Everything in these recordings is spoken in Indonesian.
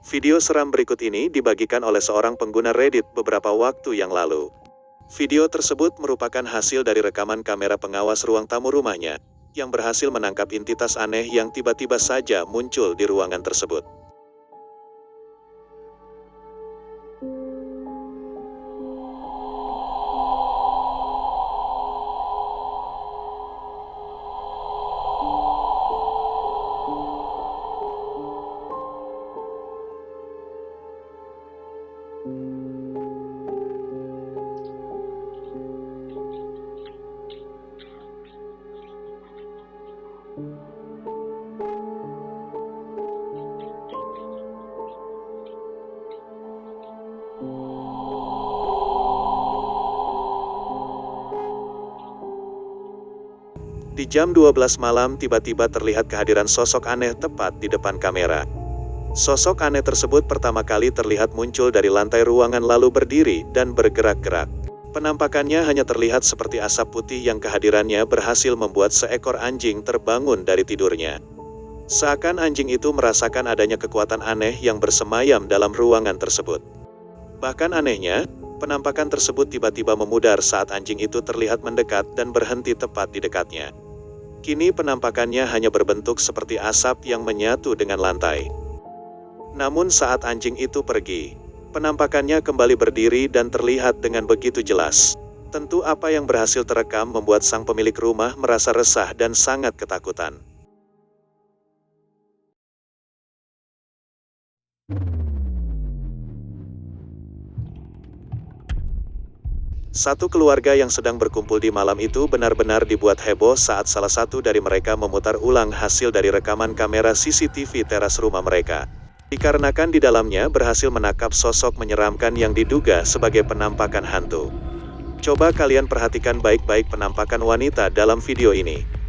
Video seram berikut ini dibagikan oleh seorang pengguna Reddit beberapa waktu yang lalu. Video tersebut merupakan hasil dari rekaman kamera pengawas ruang tamu rumahnya, yang berhasil menangkap entitas aneh yang tiba-tiba saja muncul di ruangan tersebut. Di jam 12 malam tiba-tiba terlihat kehadiran sosok aneh tepat di depan kamera. Sosok aneh tersebut pertama kali terlihat muncul dari lantai ruangan lalu berdiri dan bergerak-gerak. Penampakannya hanya terlihat seperti asap putih yang kehadirannya berhasil membuat seekor anjing terbangun dari tidurnya. Seakan anjing itu merasakan adanya kekuatan aneh yang bersemayam dalam ruangan tersebut. Bahkan anehnya, penampakan tersebut tiba-tiba memudar saat anjing itu terlihat mendekat dan berhenti tepat di dekatnya. Kini penampakannya hanya berbentuk seperti asap yang menyatu dengan lantai. Namun saat anjing itu pergi, penampakannya kembali berdiri dan terlihat dengan begitu jelas. Tentu apa yang berhasil terekam membuat sang pemilik rumah merasa resah dan sangat ketakutan. Satu keluarga yang sedang berkumpul di malam itu benar-benar dibuat heboh saat salah satu dari mereka memutar ulang hasil dari rekaman kamera CCTV teras rumah mereka. Dikarenakan di dalamnya berhasil menangkap sosok menyeramkan yang diduga sebagai penampakan hantu. Coba kalian perhatikan baik-baik penampakan wanita dalam video ini.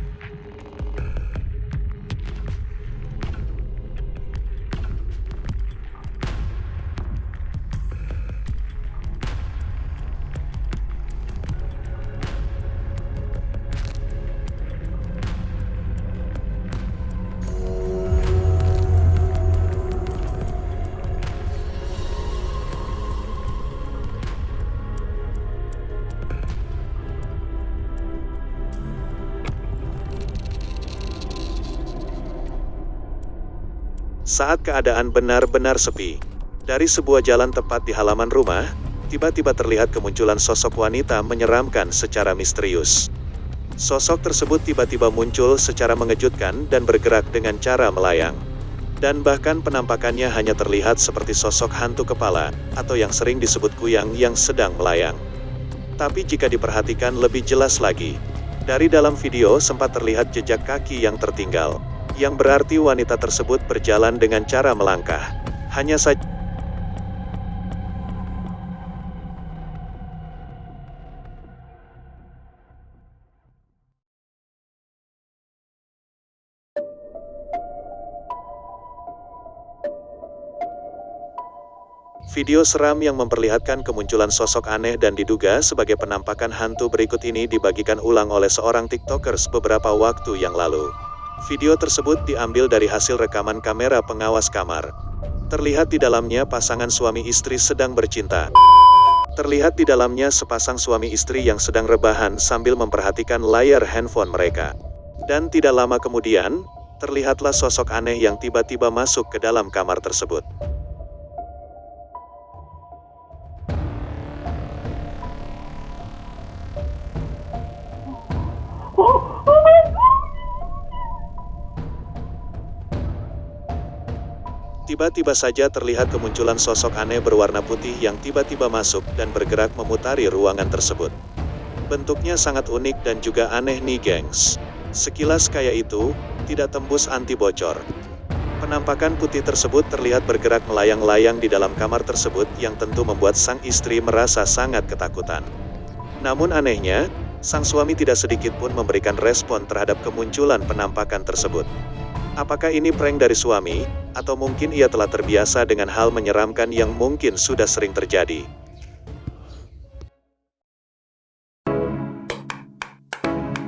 Saat keadaan benar-benar sepi, dari sebuah jalan tepat di halaman rumah, tiba-tiba terlihat kemunculan sosok wanita menyeramkan secara misterius. Sosok tersebut tiba-tiba muncul secara mengejutkan dan bergerak dengan cara melayang. Dan bahkan penampakannya hanya terlihat seperti sosok hantu kepala, atau yang sering disebut kuyang yang sedang melayang. Tapi jika diperhatikan lebih jelas lagi, dari dalam video sempat terlihat jejak kaki yang tertinggal, yang berarti wanita tersebut berjalan dengan cara melangkah. Hanya saja video seram yang memperlihatkan kemunculan sosok aneh dan diduga sebagai penampakan hantu berikut ini dibagikan ulang oleh seorang TikTokers beberapa waktu yang lalu. Video tersebut diambil dari hasil rekaman kamera pengawas kamar. Terlihat di dalamnya pasangan suami istri sedang bercinta. Terlihat di dalamnya sepasang suami istri yang sedang rebahan sambil memperhatikan layar handphone mereka. Dan tidak lama kemudian, terlihatlah sosok aneh yang tiba-tiba masuk ke dalam kamar tersebut. Tiba-tiba saja terlihat kemunculan sosok aneh berwarna putih yang tiba-tiba masuk dan bergerak memutari ruangan tersebut. Bentuknya sangat unik dan juga aneh nih gengs. Sekilas kayak itu, tidak tembus anti bocor. Penampakan putih tersebut terlihat bergerak melayang-layang di dalam kamar tersebut yang tentu membuat sang istri merasa sangat ketakutan. Namun anehnya, sang suami tidak sedikit pun memberikan respon terhadap kemunculan penampakan tersebut. Apakah ini prank dari suami, atau mungkin ia telah terbiasa dengan hal menyeramkan yang mungkin sudah sering terjadi?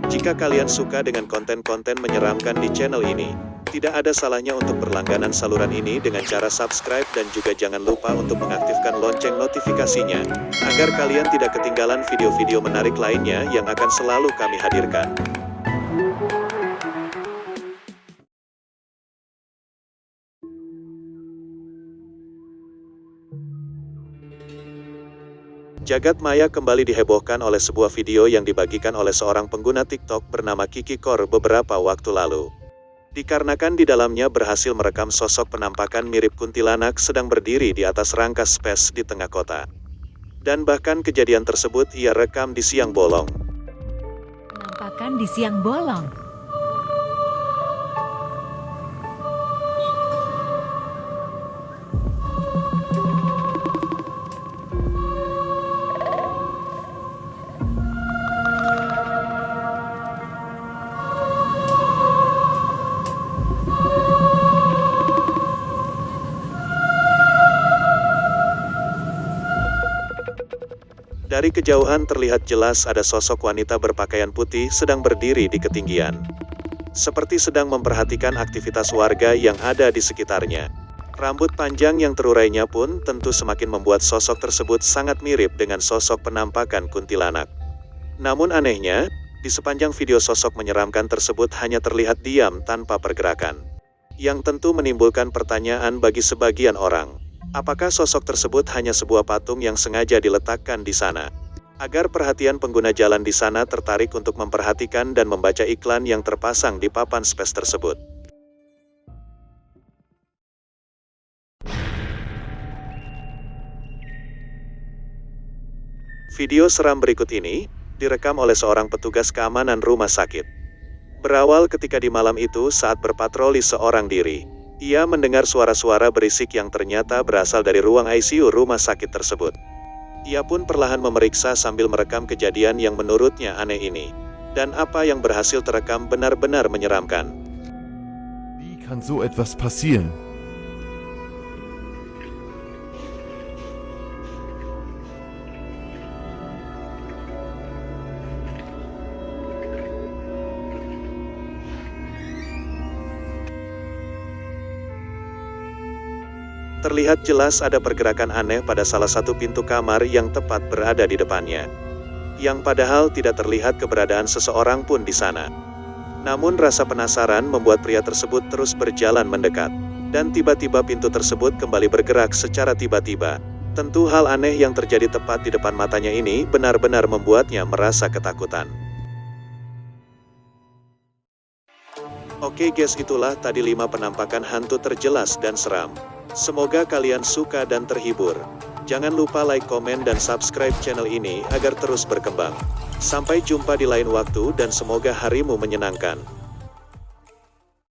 Jika Jika kalian suka dengan konten-konten menyeramkan di channel ini, tidak ada salahnya untuk berlangganan saluran ini dengan cara subscribe dan juga jangan lupa untuk mengaktifkan lonceng notifikasinya, agar kalian tidak ketinggalan video-video menarik lainnya yang akan selalu kami hadirkan. Jagat maya kembali dihebohkan oleh sebuah video yang dibagikan oleh seorang pengguna TikTok bernama Kiki Kor beberapa waktu lalu. Dikarenakan di dalamnya berhasil merekam sosok penampakan mirip kuntilanak sedang berdiri di atas rangka space di tengah kota. Dan bahkan kejadian tersebut ia rekam di siang bolong. Penampakan di siang bolong. Dari kejauhan terlihat jelas ada sosok wanita berpakaian putih sedang berdiri di ketinggian. Seperti sedang memperhatikan aktivitas warga yang ada di sekitarnya. Rambut panjang yang terurainya pun tentu semakin membuat sosok tersebut sangat mirip dengan sosok penampakan kuntilanak. Namun anehnya, di sepanjang video sosok menyeramkan tersebut hanya terlihat diam tanpa pergerakan. Yang tentu menimbulkan pertanyaan bagi sebagian orang. Apakah sosok tersebut hanya sebuah patung yang sengaja diletakkan di sana? Agar perhatian pengguna jalan di sana tertarik untuk memperhatikan dan membaca iklan yang terpasang di papan space tersebut. Video seram berikut ini, direkam oleh seorang petugas keamanan rumah sakit. Berawal ketika di malam itu saat berpatroli seorang diri. Ia mendengar suara-suara berisik yang ternyata berasal dari ruang ICU rumah sakit tersebut. Ia pun perlahan memeriksa sambil merekam kejadian yang menurutnya aneh ini. Dan apa yang berhasil terekam benar-benar menyeramkan. Wie kann so etwas passieren? Terlihat jelas ada pergerakan aneh pada salah satu pintu kamar yang tepat berada di depannya. Yang padahal tidak terlihat keberadaan seseorang pun di sana. Namun rasa penasaran membuat pria tersebut terus berjalan mendekat. Dan tiba-tiba pintu tersebut kembali bergerak secara tiba-tiba. Tentu hal aneh yang terjadi tepat di depan matanya ini benar-benar membuatnya merasa ketakutan. Oke guys, itulah tadi 5 penampakan hantu terjelas dan seram. Semoga kalian suka dan terhibur. Jangan lupa like, komen, dan subscribe channel ini agar terus berkembang. Sampai jumpa di lain waktu dan semoga harimu menyenangkan.